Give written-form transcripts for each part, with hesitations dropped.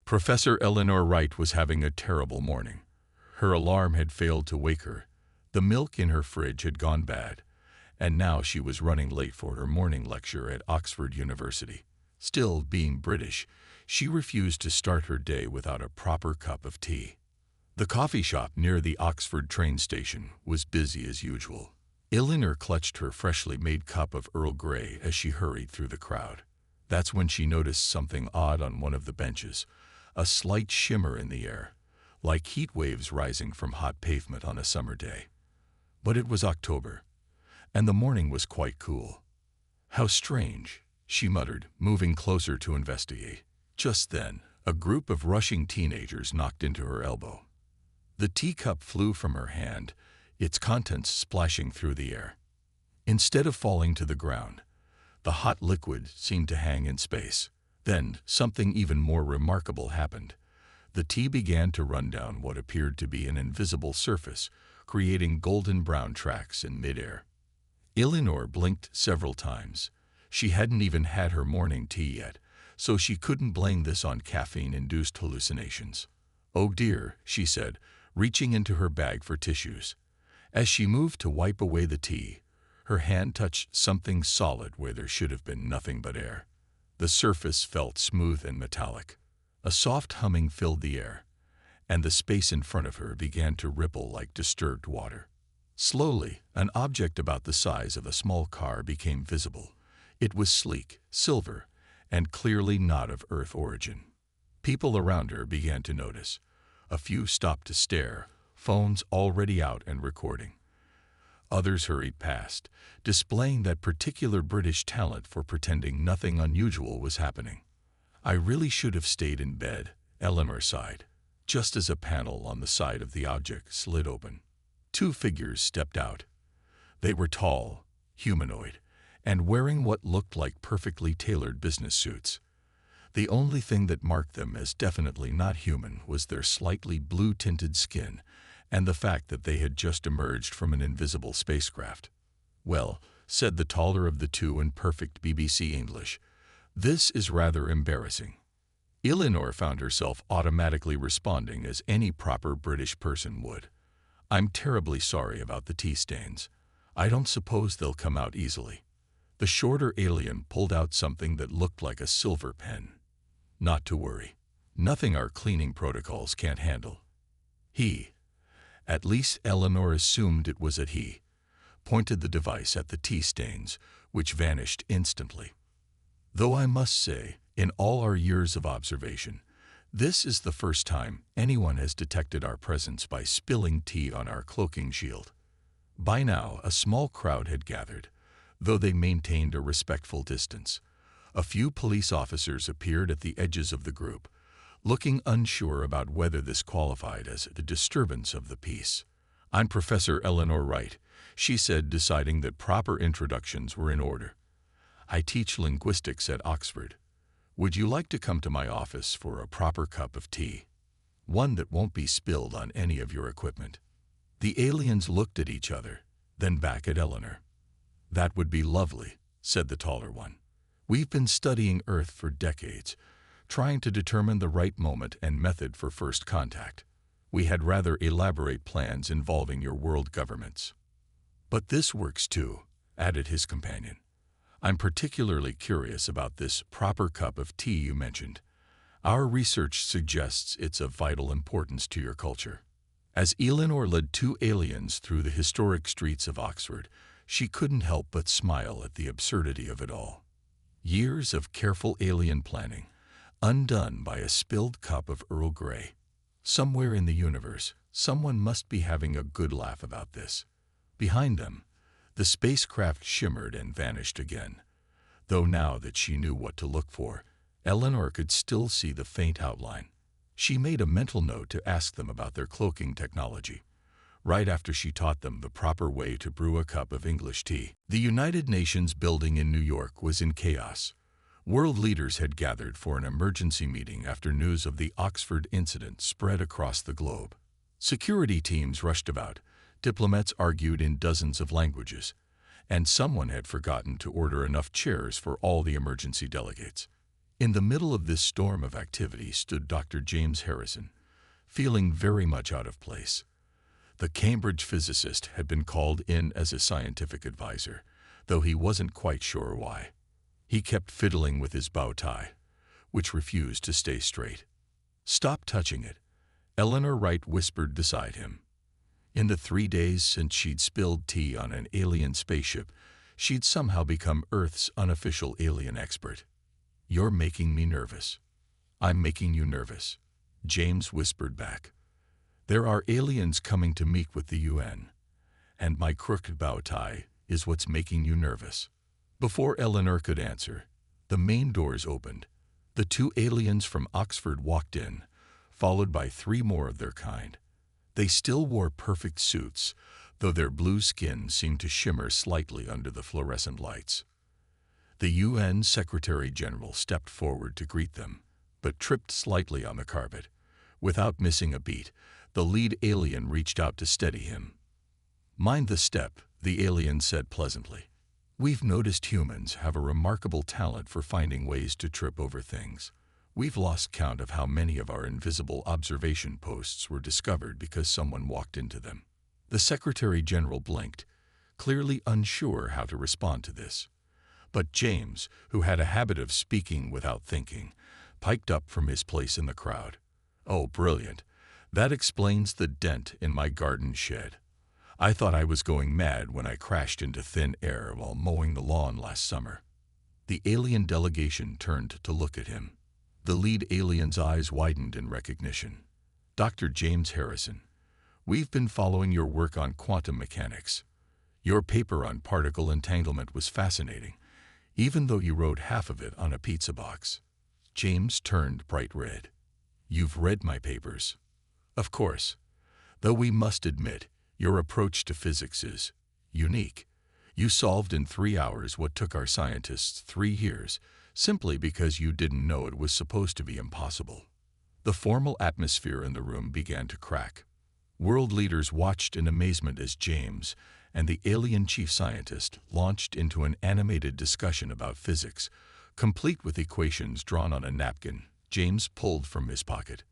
Professor Eleanor Wright was having a terrible morning. Her alarm had failed to wake her, the milk in her fridge had gone bad, and now she was running late for her morning lecture at Oxford University. Still, being British, she refused to start her day without a proper cup of tea. The coffee shop near the Oxford train station was busy as usual. Eleanor clutched her freshly made cup of Earl Grey as she hurried through the crowd. That's when she noticed something odd on one of the benches, a slight shimmer in the air, like heat waves rising from hot pavement on a summer day. But it was October, and the morning was quite cool. "How strange," she muttered, moving closer to investigate. Just then, a group of rushing teenagers knocked into her elbow. The teacup flew from her hand, its contents splashing through the air. Instead of falling to the ground, the hot liquid seemed to hang in space. Then, something even more remarkable happened. The tea began to run down what appeared to be an invisible surface, creating golden brown tracks in midair. Eleanor blinked several times. She hadn't even had her morning tea yet, so she couldn't blame this on caffeine-induced hallucinations. "Oh dear," she said, reaching into her bag for tissues. As she moved to wipe away the tea, her hand touched something solid where there should have been nothing but air. The surface felt smooth and metallic. A soft humming filled the air, and the space in front of her began to ripple like disturbed water. Slowly, an object about the size of a small car became visible. It was sleek, silver, and clearly not of Earth origin. People around her began to notice. A few stopped to stare, phones already out and recording. Others hurried past, displaying that particular British talent for pretending nothing unusual was happening. "I really should have stayed in bed," Eleanor sighed, just as a panel on the side of the object slid open. Two figures stepped out. They were tall, humanoid, and wearing what looked like perfectly tailored business suits. The only thing that marked them as definitely not human was their slightly blue-tinted skin and the fact that they had just emerged from an invisible spacecraft. "Well," said the taller of the two in perfect BBC English, "this is rather embarrassing." Eleanor found herself automatically responding as any proper British person would. "I'm terribly sorry about the tea stains. I don't suppose they'll come out easily." The shorter alien pulled out something that looked like a silver pen. "Not to worry. Nothing our cleaning protocols can't handle." He, at least Eleanor assumed it was a he, pointed the device at the tea stains, which vanished instantly. "Though I must say, in all our years of observation, this is the first time anyone has detected our presence by spilling tea on our cloaking shield." By now, a small crowd had gathered, though they maintained a respectful distance. A few police officers appeared at the edges of the group, looking unsure about whether this qualified as a disturbance of the peace. "I'm Professor Eleanor Wright," she said, deciding that proper introductions were in order. "I teach linguistics at Oxford. Would you like to come to my office for a proper cup of tea? One that won't be spilled on any of your equipment?" The aliens looked at each other, then back at Eleanor. "That would be lovely," said the taller one. "We've been studying Earth for decades, trying to determine the right moment and method for first contact. We had rather elaborate plans involving your world governments." "But this works too," added his companion. "I'm particularly curious about this proper cup of tea you mentioned. Our research suggests it's of vital importance to your culture." As Eleanor led two aliens through the historic streets of Oxford, she couldn't help but smile at the absurdity of it all. Years of careful alien planning, undone by a spilled cup of Earl Grey. Somewhere in the universe, someone must be having a good laugh about this. Behind them, the spacecraft shimmered and vanished again. Though now that she knew what to look for, Eleanor could still see the faint outline. She made a mental note to ask them about their cloaking technology, right after she taught them the proper way to brew a cup of English tea. The United Nations building in New York was in chaos. World leaders had gathered for an emergency meeting after news of the Oxford incident spread across the globe. Security teams rushed about, diplomats argued in dozens of languages, and someone had forgotten to order enough chairs for all the emergency delegates. In the middle of this storm of activity stood Dr. James Harrison, feeling very much out of place. The Cambridge physicist had been called in as a scientific advisor, though he wasn't quite sure why. He kept fiddling with his bow tie, which refused to stay straight. "Stop touching it," Eleanor Wright whispered beside him. In the 3 days since she'd spilled tea on an alien spaceship, she'd somehow become Earth's unofficial alien expert. "You're making me nervous." "I'm making you nervous," James whispered back. "There are aliens coming to meet with the UN, and my crooked bow tie is what's making you nervous." Before Eleanor could answer, the main doors opened. The 2 aliens from Oxford walked in, followed by 3 more of their kind. They still wore perfect suits, though their blue skin seemed to shimmer slightly under the fluorescent lights. The UN Secretary-General stepped forward to greet them, but tripped slightly on the carpet. Without missing a beat, the lead alien reached out to steady him. "Mind the step," the alien said pleasantly. "We've noticed humans have a remarkable talent for finding ways to trip over things. We've lost count of how many of our invisible observation posts were discovered because someone walked into them." The Secretary-General blinked, clearly unsure how to respond to this. But James, who had a habit of speaking without thinking, piped up from his place in the crowd. "Oh, brilliant. That explains the dent in my garden shed. I thought I was going mad when I crashed into thin air while mowing the lawn last summer." The alien delegation turned to look at him. The lead alien's eyes widened in recognition. "Dr. James Harrison, we've been following your work on quantum mechanics. Your paper on particle entanglement was fascinating, even though you wrote half of it on a pizza box." James turned bright red. "You've read my papers?" "Of course. Though we must admit, your approach to physics is unique. You solved in 3 hours what took our scientists 3 years, simply because you didn't know it was supposed to be impossible." The formal atmosphere in the room began to crack. World leaders watched in amazement as James and the alien chief scientist launched into an animated discussion about physics, complete with equations drawn on a napkin James pulled from his pocket.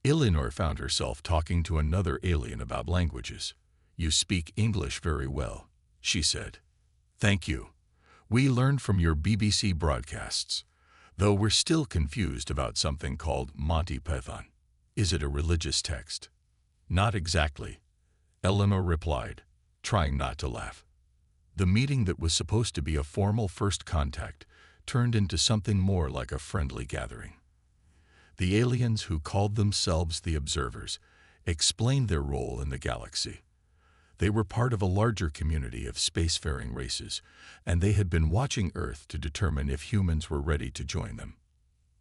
Eleanor found herself talking to another alien about languages. "You speak English very well," she said. "Thank you. We learned from your BBC broadcasts, though we're still confused about something called Monty Python. Is it a religious text?" "Not exactly," Eleanor replied, trying not to laugh. The meeting that was supposed to be a formal first contact turned into something more like a friendly gathering. The aliens, who called themselves the Observers, explained their role in the galaxy. They were part of a larger community of spacefaring races, and they had been watching Earth to determine if humans were ready to join them.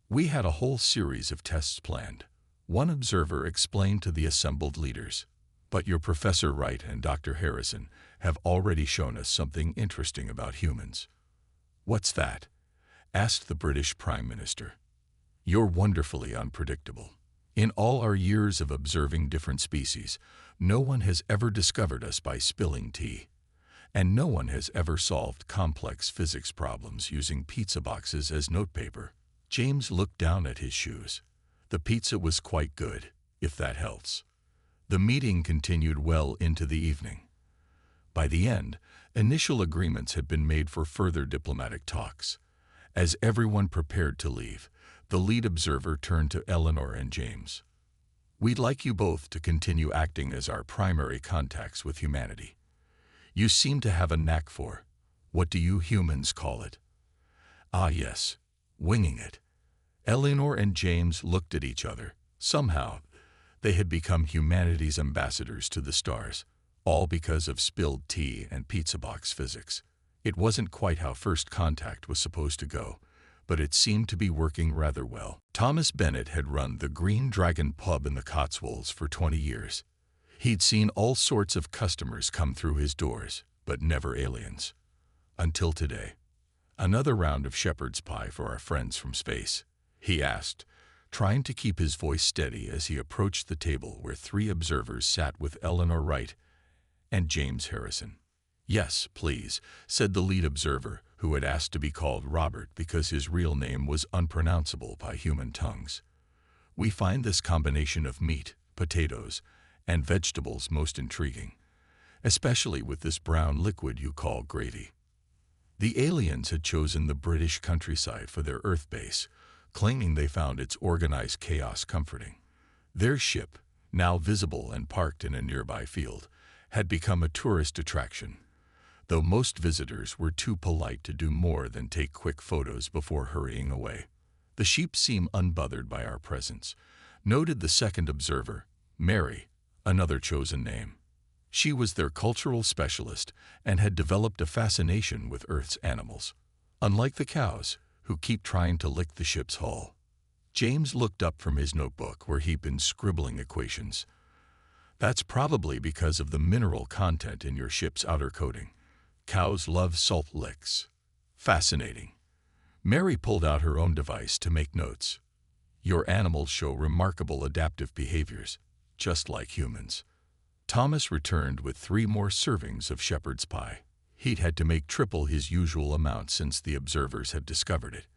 "We had a whole series of tests planned," one observer explained to the assembled leaders. "But your Professor Wright and Dr. Harrison have already shown us something interesting about humans." "What's that?" asked the British Prime Minister. "You're wonderfully unpredictable. In all our years of observing different species, no one has ever discovered us by spilling tea. And no one has ever solved complex physics problems using pizza boxes as notepaper." James looked down at his shoes. The pizza was quite good, if that helps. The meeting continued well into the evening. By the end, initial agreements had been made for further diplomatic talks. As everyone prepared to leave, the lead observer turned to Eleanor and James. "We'd like you both to continue acting as our primary contacts with humanity. You seem to have a knack for, what do you humans call it?" "Ah yes, winging it." Eleanor and James looked at each other. Somehow, they had become humanity's ambassadors to the stars, all because of spilled tea and pizza box physics. It wasn't quite how first contact was supposed to go, but it seemed to be working rather well. Thomas Bennett had run the Green Dragon pub in the Cotswolds for 20 years. He'd seen all sorts of customers come through his doors, but never aliens. Until today. "Another round of shepherd's pie for our friends from space?" he asked, trying to keep his voice steady as he approached the table where 3 observers sat with Eleanor Wright and James Harrison. "Yes, please," said the lead observer, who had asked to be called Robert because his real name was unpronounceable by human tongues. "We find this combination of meat, potatoes, and vegetables most intriguing, especially with this brown liquid you call gravy." The aliens had chosen the British countryside for their Earth base, claiming they found its organized chaos comforting. Their ship, now visible and parked in a nearby field, had become a tourist attraction, though most visitors were too polite to do more than take quick photos before hurrying away. "The sheep seem unbothered by our presence," noted the second observer, Mary, another chosen name. She was their cultural specialist and had developed a fascination with Earth's animals, unlike the cows, who keep trying to lick the ship's hull. James looked up from his notebook where he'd been scribbling equations. "That's probably because of the mineral content in your ship's outer coating. Cows love salt licks." "Fascinating." Mary pulled out her own device to make notes. "Your animals show remarkable adaptive behaviors, just like humans." Thomas returned with 3 more servings of shepherd's pie. He'd had to make triple his usual amount since the observers had discovered it.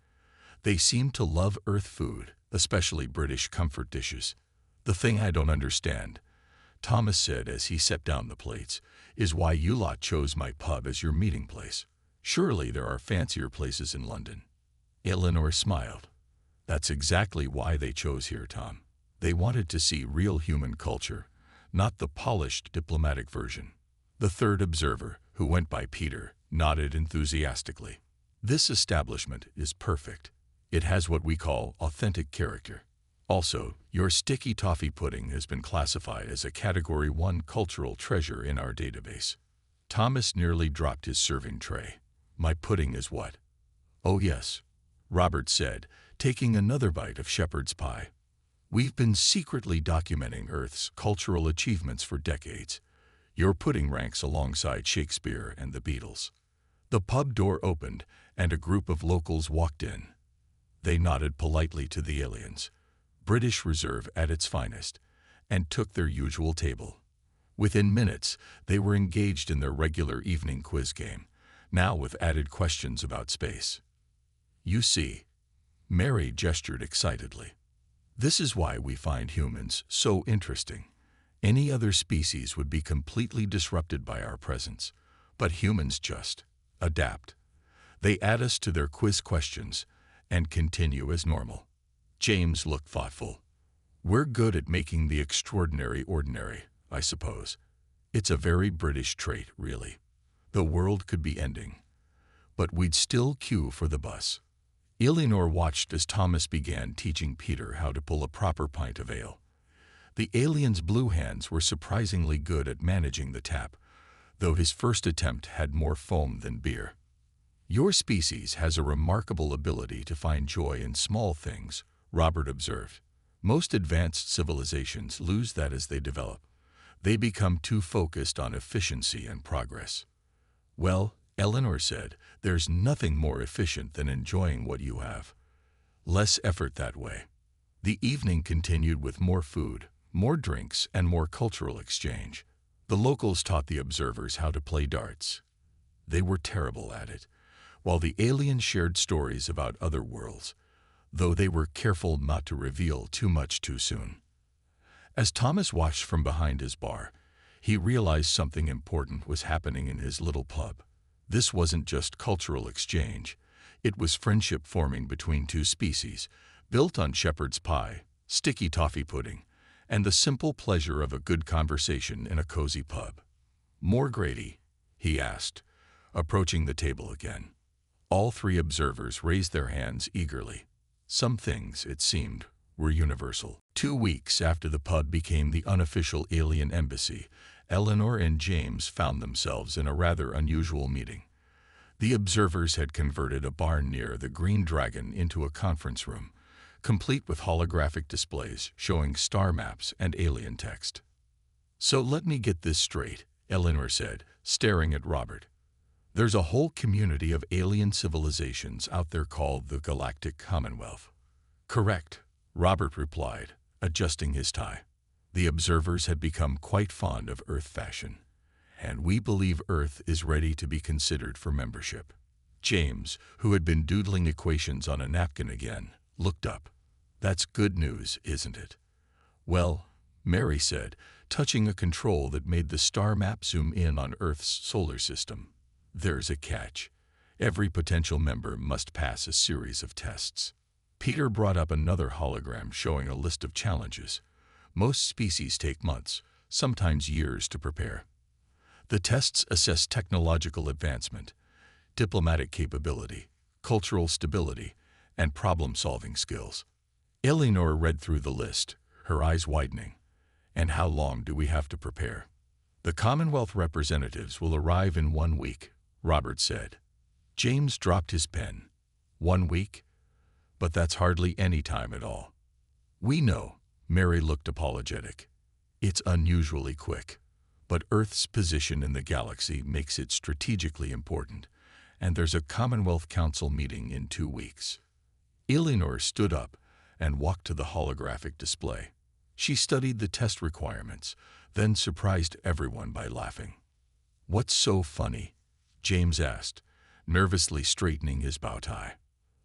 "They seem to love Earth food, especially British comfort dishes. The thing I don't understand," Thomas said as he set down the plates, "is why you lot chose my pub as your meeting place. Surely there are fancier places in London." Eleanor smiled. "That's exactly why they chose here, Tom. They wanted to see real human culture, not the polished diplomatic version." The third observer, who went by Peter, nodded enthusiastically. "This establishment is perfect. It has what we call authentic character. Also, your sticky toffee pudding has been classified as a Category 1 cultural treasure in our database." Thomas nearly dropped his serving tray. "My pudding is what?" "Oh yes," Robert said, taking another bite of shepherd's pie. "We've been secretly documenting Earth's cultural achievements for decades. Your pudding ranks alongside Shakespeare and the Beatles." The pub door opened, and a group of locals walked in. They nodded politely to the aliens, British Reserve at its finest, and took their usual table. Within minutes, they were engaged in their regular evening quiz game, now with added questions about space. "You see," Mary gestured excitedly, "this is why we find humans so interesting. Any other species would be completely disrupted by our presence, but humans just adapt. They add us to their quiz questions and continue as normal." James looked thoughtful. "We're good at making the extraordinary ordinary, I suppose. It's a very British trait, really. The world could be ending, but we'd still queue for the bus." Eleanor watched as Thomas began teaching Peter how to pull a proper pint of ale. The alien's blue hands were surprisingly good at managing the tap, though his first attempt had more foam than beer. "Your species has a remarkable ability to find joy in small things," Robert observed. "Most advanced civilizations lose that as they develop. They become too focused on efficiency and progress." "Well," Eleanor said, "there's nothing more efficient than enjoying what you have. Less effort that way." The evening continued with more food, more drinks, and more cultural exchange. The locals taught the observers how to play darts. They were terrible at it, while the aliens shared stories about other worlds, though they were careful not to reveal too much too soon. As Thomas watched from behind his bar, he realized something important was happening in his little pub. This wasn't just cultural exchange. It was friendship forming between two species, built on shepherd's pie, sticky toffee pudding, and the simple pleasure of a good conversation in a cozy pub. "More gravy?" he asked, approaching the table again. All 3 observers raised their hands eagerly. Some things, it seemed, were universal. 2 weeks after the pub became the unofficial alien embassy, Eleanor and James found themselves in a rather unusual meeting. The observers had converted a barn near the Green Dragon into a conference room, complete with holographic displays showing star maps and alien text. "So let me get this straight," Eleanor said, staring at Robert. "There's a whole community of alien civilizations out there called the Galactic Commonwealth." "Correct," Robert replied, adjusting his tie. The observers had become quite fond of Earth fashion, and we believe Earth is ready to be considered for membership. James, who had been doodling equations on a napkin again, looked up. That's good news, isn't it? Well, Mary said, touching a control that made the star map zoom in on Earth's solar system. There's a catch. Every potential member must pass a series of tests. Peter brought up another hologram showing a list of challenges. Most species take months, sometimes years to prepare. The tests assess technological advancement, diplomatic capability, cultural stability, and problem-solving skills. Eleanor read through the list, her eyes widening. And how long do we have to prepare? The Commonwealth representatives will arrive in 1 week, Robert said. James dropped his pen. 1 week? But that's hardly any time at all. We know, Mary looked apologetic. It's unusually quick. But Earth's position in the galaxy makes it strategically important, and there's a Commonwealth Council meeting in 2 weeks. Eleanor stood up and walked to the holographic display. She studied the test requirements, then surprised everyone by laughing. What's so funny? James asked, nervously straightening his bow tie.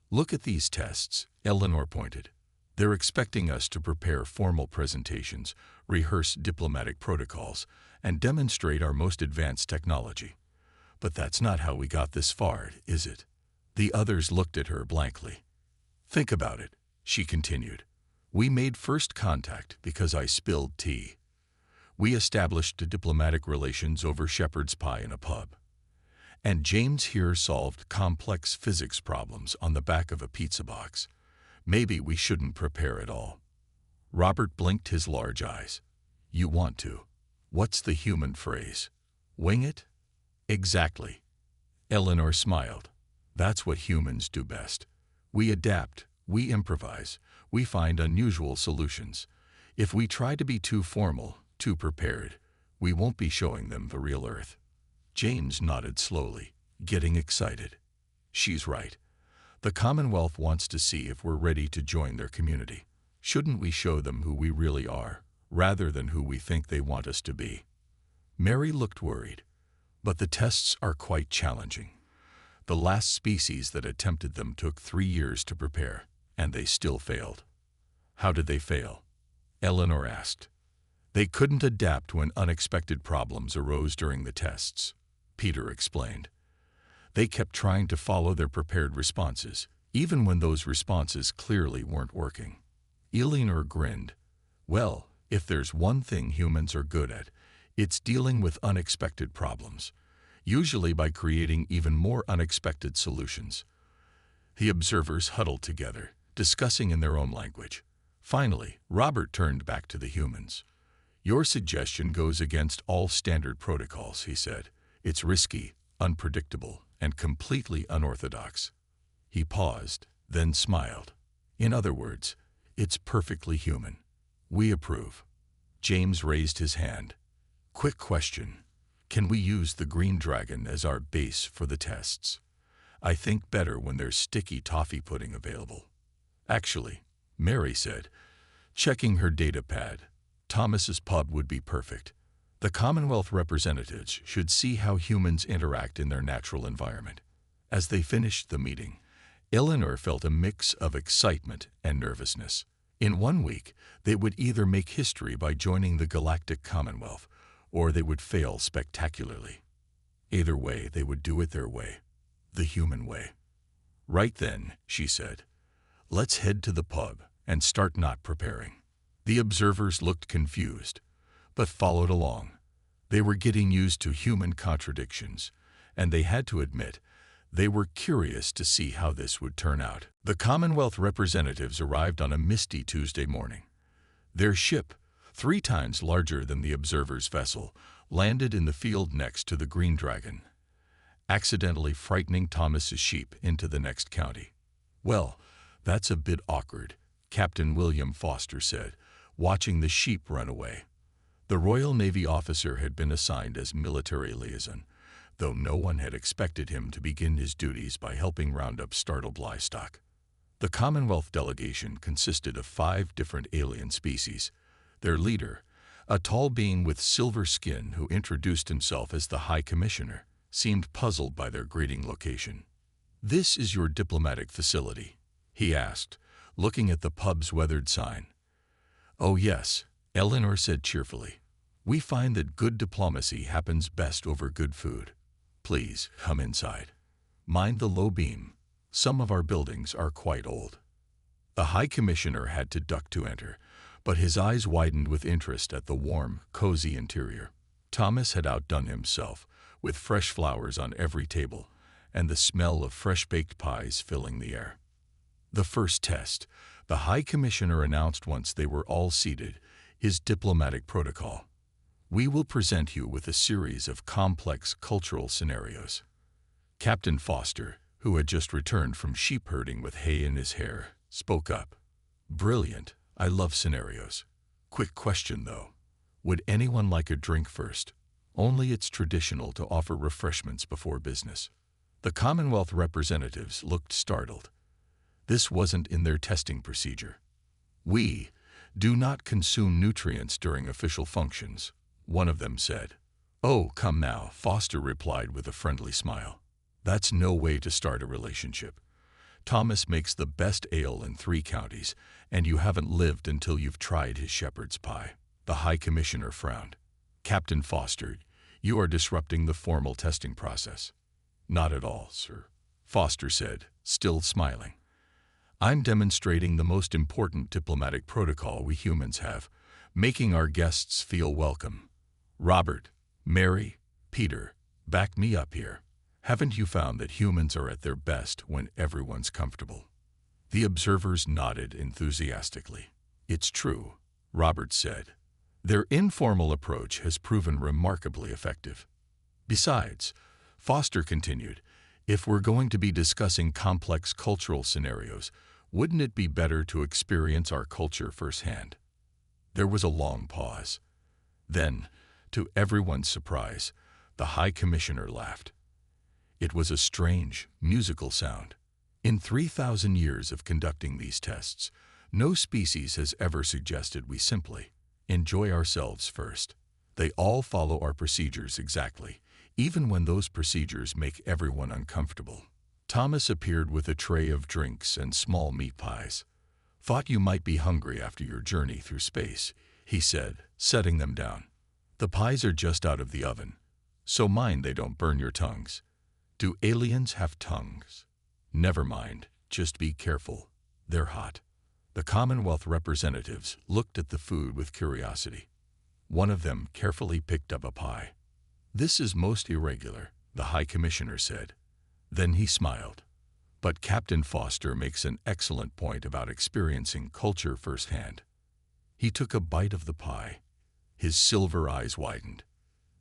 Look at these tests, Eleanor pointed. They're expecting us to prepare formal presentations, rehearse diplomatic protocols, and demonstrate our most advanced technology. But that's not how we got this far, is it? The others looked at her blankly. Think about it, she continued. We made first contact because I spilled tea. We established diplomatic relations over shepherd's pie in a pub. And James here solved complex physics problems on the back of a pizza box. Maybe we shouldn't prepare at all. Robert blinked his large eyes. You want to. What's the human phrase? Wing it? Exactly. Eleanor smiled. That's what humans do best. We adapt, we improvise, we find unusual solutions. If we try to be too formal, too prepared, we won't be showing them the real Earth. James nodded slowly, getting excited. She's right. The Commonwealth wants to see if we're ready to join their community. Shouldn't we show them who we really are, rather than who we think they want us to be? Mary looked worried. But the tests are quite challenging. The last species that attempted them took 3 years to prepare, and they still failed. How did they fail? Eleanor asked. They couldn't adapt when unexpected problems arose during the tests, Peter explained. They kept trying to follow their prepared responses, even when those responses clearly weren't working. Eleanor grinned. Well, if there's one thing humans are good at, it's dealing with unexpected problems, usually by creating even more unexpected solutions. The observers huddled together, discussing in their own language. Finally, Robert turned back to the humans. Your suggestion goes against all standard protocols, he said. It's risky, unpredictable, and completely unorthodox. He paused, then smiled. In other words, it's perfectly human. We approve. James raised his hand. Quick question. Can we use the green dragon as our base for the tests? I think better when there's sticky toffee pudding available. Actually, Mary said, checking her data pad, Thomas's pub would be perfect. The Commonwealth representatives should see how humans interact in their natural environment. As they finished the meeting, Eleanor felt a mix of excitement and nervousness. In 1 week, they would either make history by joining the Galactic Commonwealth, or they would fail spectacularly. Either way, they would do it their way, the human way. Right then, she said, let's head to the pub and start not preparing. The observers looked confused, but followed along. They were getting used to human contradictions, and they had to admit they were curious to see how this would turn out. The Commonwealth representatives arrived on a misty Tuesday morning. Their ship, 3 times larger than the observer's vessel, landed in the field next to the Green Dragon, accidentally frightening Thomas's sheep into the next county. Well, that's a bit awkward, Captain William Foster said, watching the sheep run away. The Royal Navy officer had been assigned as military liaison, though no one had expected him to begin his duties by helping round up startled livestock. The Commonwealth delegation consisted of 5 different alien species. Their leader, A tall being with silver skin who introduced himself as the High Commissioner seemed puzzled by their greeting location. "This is your diplomatic facility?" he asked, looking at the pub's weathered sign. "Oh yes," Eleanor said cheerfully. "We find that good diplomacy happens best over good food. Please, come inside. Mind the low beam. Some of our buildings are quite old." The High Commissioner had to duck to enter, but his eyes widened with interest at the warm, cozy interior. Thomas had outdone himself, with fresh flowers on every table, and the smell of fresh-baked pies filling the air. "The first test," the High Commissioner announced once they were all seated, "is diplomatic protocol. We will present you with a series of complex cultural scenarios." Captain Foster, who had just returned from sheep herding with hay in his hair, spoke up. "Brilliant. I love scenarios. Quick question, though. Would anyone like a drink first? Only it's traditional to offer refreshments before business." The Commonwealth representatives looked startled. This wasn't in their testing procedure. "We do not consume nutrients during official functions," one of them said. "Oh, come now," Foster replied with a friendly smile. "That's no way to start a relationship. Thomas makes the best ale in 3 counties, and you haven't lived until you've tried his shepherd's pie." The High Commissioner frowned. "Captain Foster, you are disrupting the formal testing process." "Not at all, sir," Foster said, still smiling. "I'm demonstrating the most important diplomatic protocol we humans have, making our guests feel welcome. Robert, Mary, Peter, back me up here. Haven't you found that humans are at their best when everyone's comfortable?" The observers nodded enthusiastically. "It's true," Robert said. "Their informal approach has proven remarkably effective." "Besides," Foster continued, "if we're going to be discussing complex cultural scenarios, wouldn't it be better to experience our culture firsthand?" There was a long pause. Then, to everyone's surprise, the High Commissioner laughed. It was a strange, musical sound. In 3,000 years of conducting these tests, no species has ever suggested we simply enjoy ourselves first. They all follow our procedures exactly, even when those procedures make everyone uncomfortable. Thomas appeared with a tray of drinks and small meat pies. "Thought you might be hungry after your journey through space," he said, setting them down. "The pies are just out of the oven, so mind they don't burn your tongues." "Do aliens have tongues?" "Never mind, just be careful. They're hot." The Commonwealth representatives looked at the food with curiosity. One of them carefully picked up a pie. "This is most irregular," the High Commissioner said. Then he smiled. "But Captain Foster makes an excellent point about experiencing culture firsthand." He took a bite of the pie. His silver eyes widened.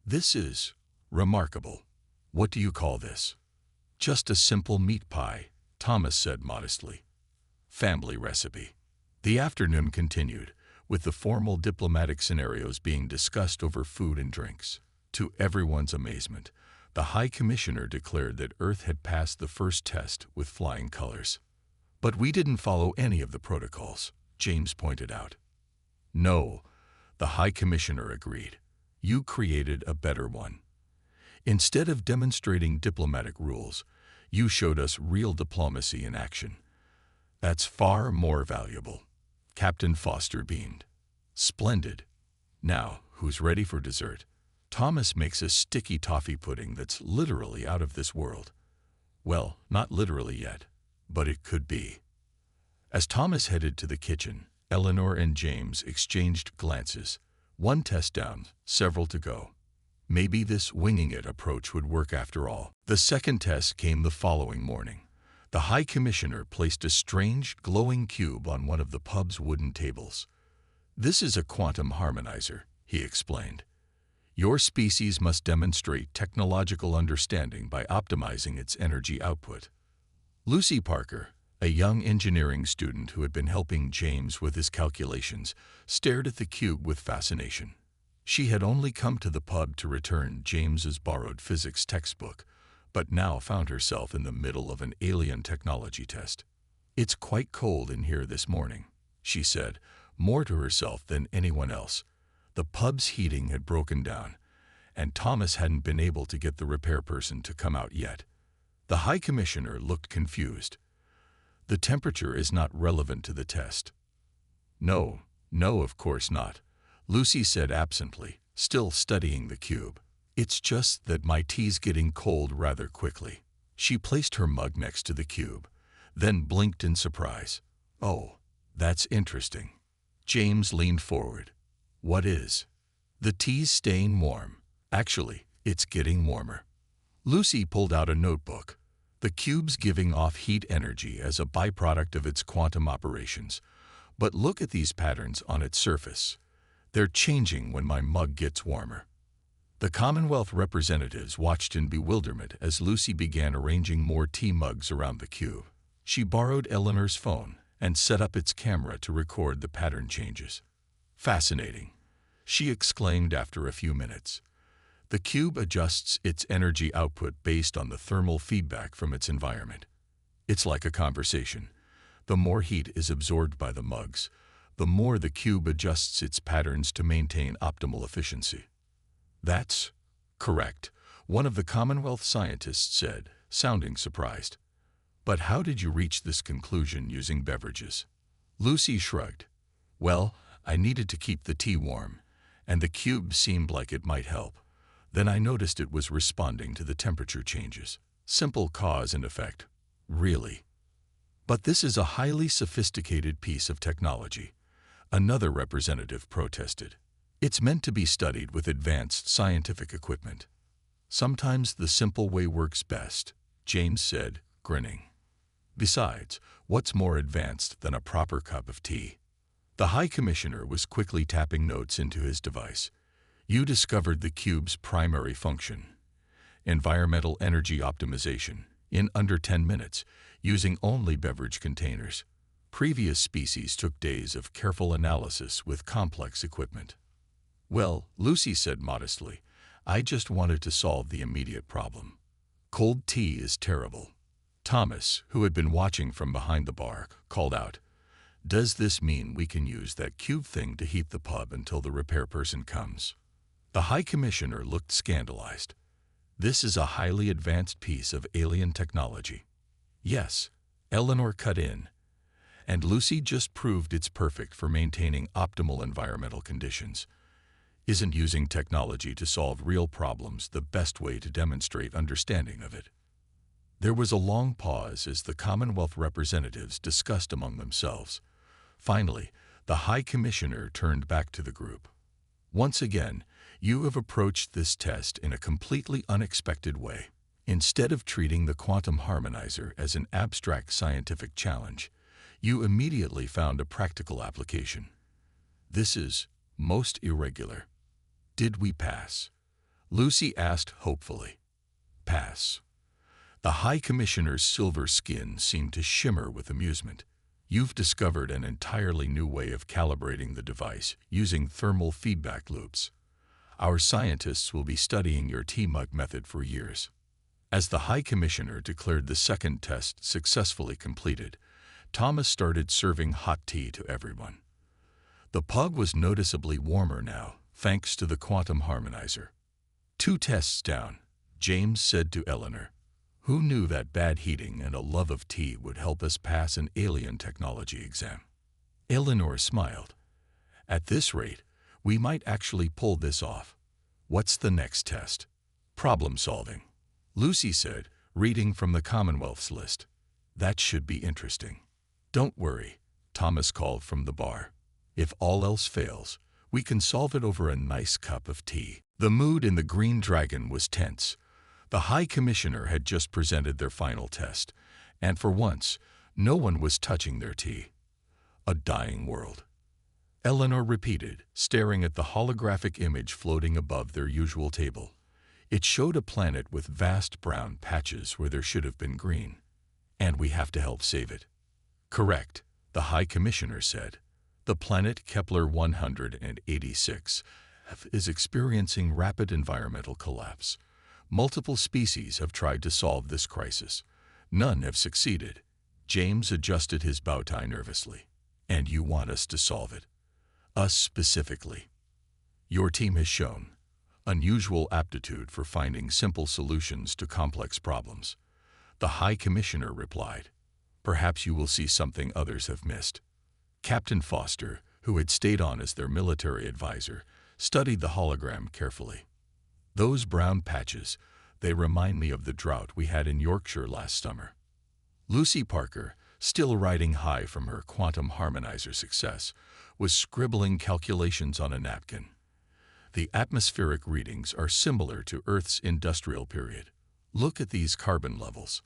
"This is remarkable. What do you call this?" "Just a simple meat pie," Thomas said modestly. "Family recipe." The afternoon continued, with the formal diplomatic scenarios being discussed over food and drinks. To everyone's amazement, the High Commissioner declared that Earth had passed the first test with flying colors. "But we didn't follow any of the protocols," James pointed out. "No," the High Commissioner agreed. "You created a better one. Instead of demonstrating diplomatic rules, you showed us real diplomacy in action. That's far more valuable." Captain Foster beamed. "Splendid. Now, who's ready for dessert? Thomas makes a sticky toffee pudding that's literally out of this world." Well, not literally yet, but it could be. As Thomas headed to the kitchen, Eleanor and James exchanged glances. One test down, several to go. Maybe this winging it approach would work after all. The second test came the following morning. The High Commissioner placed a strange, glowing cube on one of the pub's wooden tables. "This is a quantum harmonizer," he explained. "Your species must demonstrate technological understanding by optimizing its energy output." Lucy Parker, a young engineering student who had been helping James with his calculations, stared at the cube with fascination. She had only come to the pub to return James's borrowed physics textbook, but now found herself in the middle of an alien technology test. "It's quite cold in here this morning," she said, more to herself than anyone else. The pub's heating had broken down, and Thomas hadn't been able to get the repair person to come out yet. The High Commissioner looked confused. The temperature is not relevant to the test. No, of course not, Lucy said absently, still studying the cube. It's just that my tea's getting cold rather quickly. She placed her mug next to the cube, then blinked in surprise. Oh, that's interesting. James leaned forward. What is? The tea's staying warm. Actually, it's getting warmer. Lucy pulled out a notebook. The cube's giving off heat energy as a byproduct of its quantum operations. But look at these patterns on its surface. They're changing when my mug gets warmer. The Commonwealth representatives watched in bewilderment as Lucy began arranging more tea mugs around the cube. She borrowed Eleanor's phone and set up its camera to record the pattern changes. Fascinating, she exclaimed after a few minutes. The cube adjusts its energy output based on the thermal feedback from its environment. It's like a conversation. The more heat is absorbed by the mugs, the more the cube adjusts its patterns to maintain optimal efficiency. That's correct, one of the Commonwealth scientists said, sounding surprised. But how did you reach this conclusion using beverages? Lucy shrugged. Well, I needed to keep the tea warm, and the cube seemed like it might help. Then I noticed it was responding to the temperature changes. Simple cause and effect. Really. But this is a highly sophisticated piece of technology. Another representative protested. It's meant to be studied with advanced scientific equipment. Sometimes the simple way works best, James said, grinning. Besides, what's more advanced than a proper cup of tea? The High Commissioner was quickly tapping notes into his device. You discovered the cube's primary function, environmental energy optimization, in under 10 minutes, using only beverage containers. Previous species took days of careful analysis with complex equipment. Well, Lucy said modestly, I just wanted to solve the immediate problem. Cold tea is terrible. Thomas, who had been watching from behind the bar, called out, Does this mean we can use that cube thing to heat the pub until the repair person comes? The High Commissioner looked scandalized. This is a highly advanced piece of alien technology. Yes, Eleanor cut in. And Lucy just proved it's perfect for maintaining optimal environmental conditions. Isn't using technology to solve real problems the best way to demonstrate understanding of it? There was a long pause as the Commonwealth representatives discussed among themselves. Finally, the High Commissioner turned back to the group. Once again, you have approached this test in a completely unexpected way. Instead of treating the quantum harmonizer as an abstract scientific challenge, you immediately found a practical application. This is most irregular. Did we pass? Lucy asked hopefully. Pass. The High Commissioner's silver skin seemed to shimmer with amusement. You've discovered an entirely new way of calibrating the device using thermal feedback loops. Our scientists will be studying your tea mug method for years. As the High Commissioner declared the second test successfully completed, Thomas started serving hot tea to everyone. The pub was noticeably warmer now, thanks to the quantum harmonizer. 2 tests down, James said to Eleanor. Who knew that bad heating and a love of tea would help us pass an alien technology exam? Eleanor smiled. At this rate, we might actually pull this off. What's the next test? Problem solving, Lucy said, reading from the Commonwealth's list. That should be interesting. Don't worry, Thomas called from the bar. If all else fails, we can solve it over a nice cup of tea. The mood in the Green Dragon was tense. The High Commissioner had just presented their final test, and for once, no one was touching their tea. A dying world. Eleanor repeated, staring at the holographic image floating above their usual table. It showed a planet with vast brown patches where there should have been green. And we have to help save it. Correct, the High Commissioner said. The planet Kepler 186 is experiencing rapid environmental collapse. Multiple species have tried to solve this crisis. None have succeeded. James adjusted his bow tie nervously. And you want us to solve it? Us specifically. Your team has shown unusual aptitude for finding simple solutions to complex problems. The High Commissioner replied, "Perhaps you will see something others have missed." Captain Foster, who had stayed on as their military advisor, studied the hologram carefully. "Those brown patches, they remind me of the drought we had in Yorkshire last summer." Lucy Parker, still riding high from her quantum harmonizer success, was scribbling calculations on a napkin. "The atmospheric readings are similar to Earth's industrial period. Look at these carbon levels."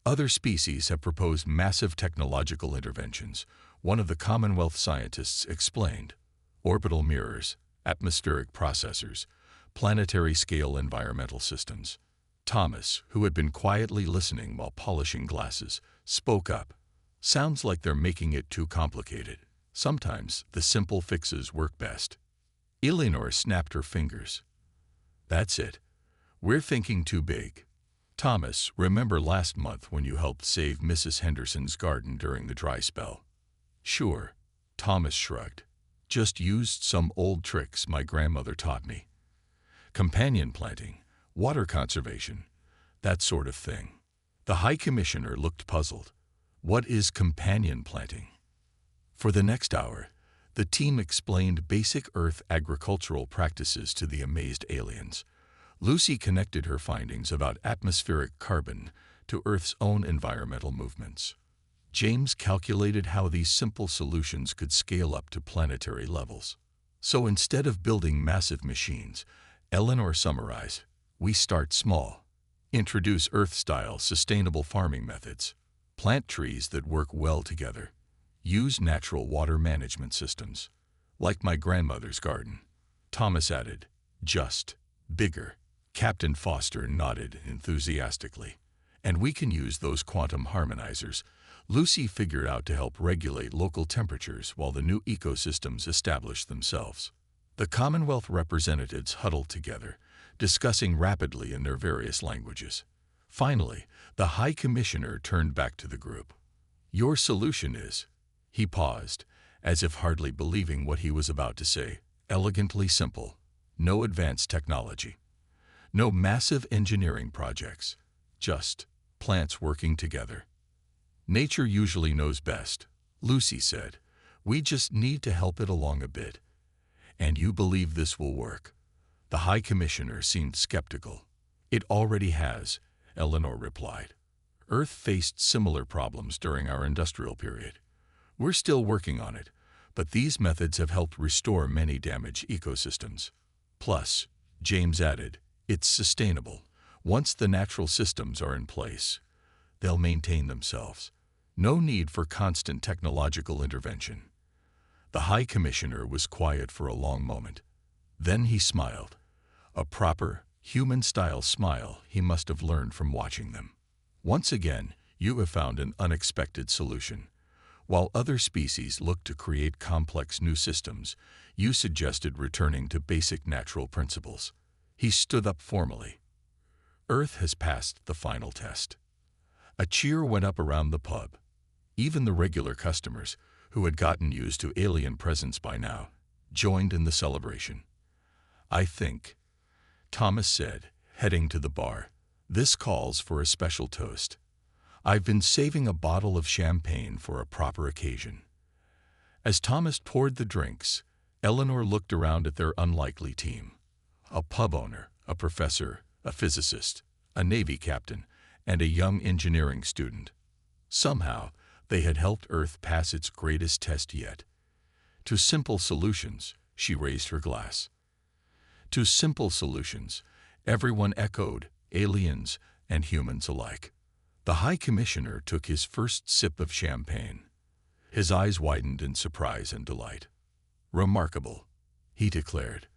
Other species have proposed massive technological interventions. One of the Commonwealth scientists explained: orbital mirrors, atmospheric processors, planetary-scale environmental systems. Thomas, who had been quietly listening while polishing glasses, spoke up. "Sounds like they're making it too complicated. Sometimes the simple fixes work best." Eleanor snapped her fingers. "That's it. We're thinking too big." "Thomas, remember last month when you helped save Mrs. Henderson's garden during the dry spell?" "Sure." Thomas shrugged. "Just used some old tricks my grandmother taught me. Companion planting, water conservation, that sort of thing." The High Commissioner looked puzzled. "What is companion planting?" For the next hour, the team explained basic Earth agricultural practices to the amazed aliens. Lucy connected her findings about atmospheric carbon to Earth's own environmental movements. James calculated how these simple solutions could scale up to planetary levels. So instead of building massive machines, Eleanor summarized, "We start small. Introduce Earth-style sustainable farming methods. Plant trees that work well together. Use natural water management systems. Like my grandmother's garden." Thomas added, "Just bigger." Captain Foster nodded enthusiastically. "And we can use those quantum harmonizers Lucy figured out to help regulate local temperatures while the new ecosystems establish themselves." The Commonwealth representatives huddled together, discussing rapidly in their various languages. Finally, the High Commissioner turned back to the group. "Your solution is—" He paused, as if hardly believing what he was about to say. "Elegantly simple. No advanced technology. No massive engineering projects. Just plants working together. Nature usually knows best," Lucy said. "We just need to help it along a bit." "And you believe this will work?" The High Commissioner seemed skeptical. "It already has," Eleanor replied. "Earth faced similar problems during our industrial period. We're still working on it, but these methods have helped restore many damaged ecosystems. Plus," James added, "it's sustainable. Once the natural systems are in place, they'll maintain themselves. No need for constant technological intervention." The High Commissioner was quiet for a long moment. Then he smiled. A proper, human-style smile he must have learned from watching them. "Once again, you have found an unexpected solution. While other species look to create complex new systems, you suggested returning to basic natural principles." He stood up formally. "Earth has passed the final test." A cheer went up around the pub. Even the regular customers, who had gotten used to alien presence by now, joined in the celebration. "I think," Thomas said, heading to the bar, "this calls for a special toast. I've been saving a bottle of champagne for a proper occasion." As Thomas poured the drinks, Eleanor looked around at their unlikely team. A pub owner, a professor, a physicist, a Navy captain, and a young engineering student. Somehow, they had helped Earth pass its greatest test yet. To simple solutions, she raised her glass. To simple solutions, everyone echoed, aliens and humans alike. The High Commissioner took his first sip of champagne. His eyes widened in surprise and delight. "Remarkable," he declared.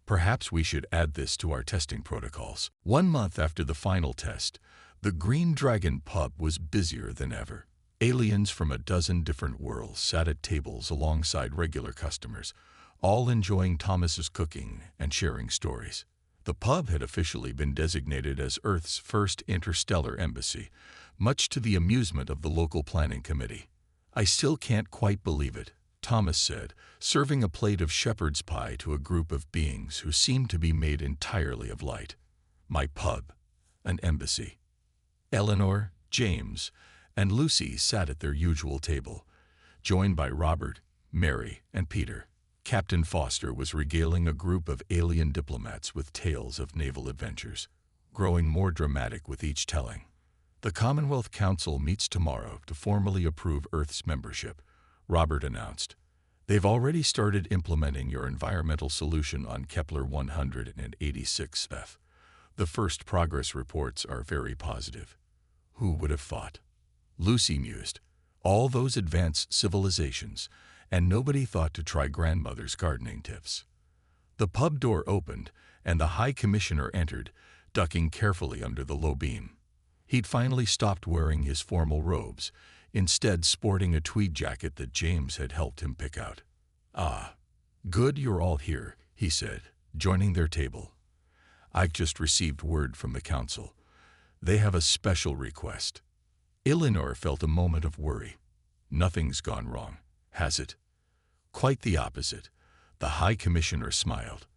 "Perhaps we should add this to our testing protocols." 1 month after the final test, the Green Dragon pub was busier than ever. Aliens from a dozen different worlds sat at tables alongside regular customers, all enjoying Thomas's cooking and sharing stories. The pub had officially been designated as Earth's first interstellar embassy, much to the amusement of the local planning committee. "I still can't quite believe it," Thomas said, serving a plate of shepherd's pie to a group of beings who seemed to be made entirely of light. My pub, an embassy. Eleanor, James, and Lucy sat at their usual table, joined by Robert, Mary, and Peter. Captain Foster was regaling a group of alien diplomats with tales of naval adventures, growing more dramatic with each telling. The Commonwealth Council meets tomorrow to formally approve Earth's membership, Robert announced. They've already started implementing your environmental solution on Kepler 186f. The first progress reports are very positive. Who would have thought? Lucy mused. All those advanced civilizations, and nobody thought to try grandmother's gardening tips. The pub door opened, and the High Commissioner entered, ducking carefully under the low beam. He'd finally stopped wearing his formal robes, instead sporting a tweed jacket that James had helped him pick out. "Ah, good you're all here," he said, joining their table. "I've just received word from the council. They have a special request." Eleanor felt a moment of worry. Nothing's gone wrong, has it? Quite the opposite. The High Commissioner smiled.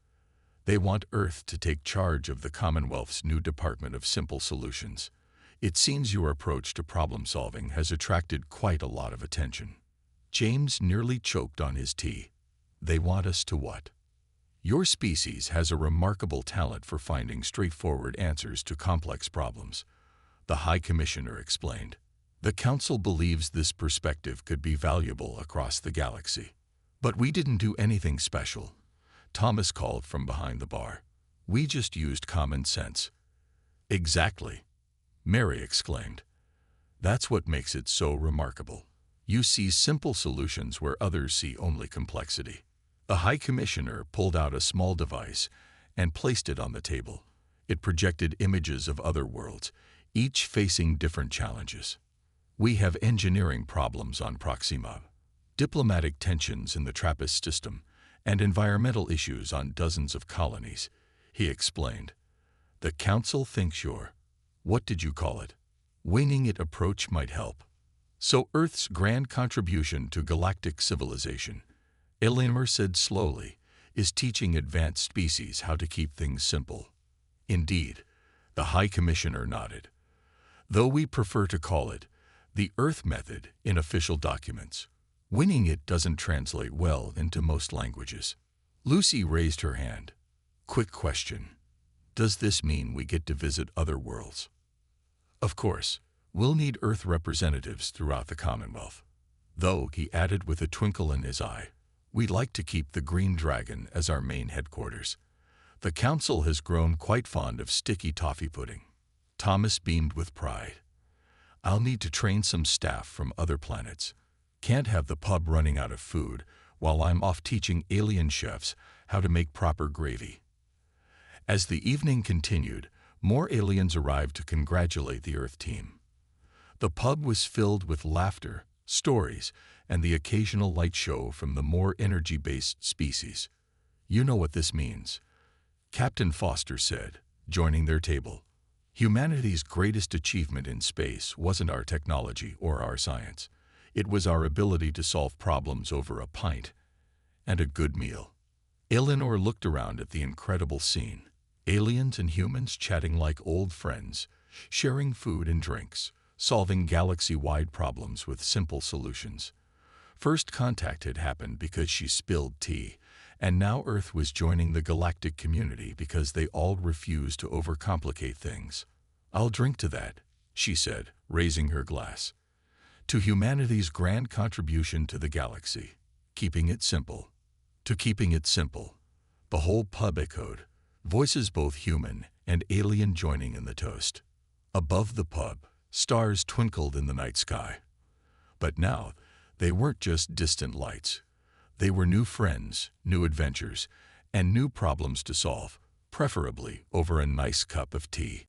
They want Earth to take charge of the Commonwealth's new Department of Simple Solutions. It seems your approach to problem-solving has attracted quite a lot of attention. James nearly choked on his tea. They want us to what? Your species has a remarkable talent for finding straightforward answers to complex problems, the High Commissioner explained. The Council believes this perspective could be valuable across the galaxy. But we didn't do anything special, Thomas called from behind the bar. We just used common sense. Exactly, Mary exclaimed. That's what makes it so remarkable. You see simple solutions where others see only complexity. The High Commissioner pulled out a small device and placed it on the table. It projected images of other worlds, each facing different challenges. We have engineering problems on Proxima, diplomatic tensions in the TRAPPIST system, and environmental issues on dozens of colonies, he explained. The Council thinks your, what did you call it, winging it approach might help. So Earth's grand contribution to galactic civilization, Eleanor said slowly, is teaching advanced species how to keep things simple. Indeed, the High Commissioner nodded. Though we prefer to call it the Earth method in official documents, winging it doesn't translate well into most languages. Lucy raised her hand. Quick question. Does this mean we get to visit other worlds? Of course, we'll need Earth representatives throughout the Commonwealth. Though, he added with a twinkle in his eye, we'd like to keep the Green Dragon as our main headquarters. The Council has grown quite fond of sticky toffee pudding. Thomas beamed with pride. I'll need to train some staff from other planets. Can't have the pub running out of food while I'm off teaching alien chefs how to make proper gravy. As the evening continued, more aliens arrived to congratulate the Earth team. The pub was filled with laughter, stories, and the occasional light show from the more energy-based species. You know what this means, Captain Foster said, joining their table. Humanity's greatest achievement in space wasn't our technology or our science. It was our ability to solve problems over a pint and a good meal. Eleanor looked around at the incredible scene. Aliens and humans chatting like old friends, sharing food and drinks, solving galaxy-wide problems with simple solutions. First contact had happened because she spilled tea, and now Earth was joining the galactic community because they all refused to overcomplicate things. I'll drink to that, she said, raising her glass. To humanity's grand contribution to the galaxy, keeping it simple. To keeping it simple. The whole pub echoed, voices both human and alien joining in the toast. Above the pub, stars twinkled in the night sky. But now, they weren't just distant lights. They were new friends, new adventures, and new problems to solve, preferably over a nice cup of tea.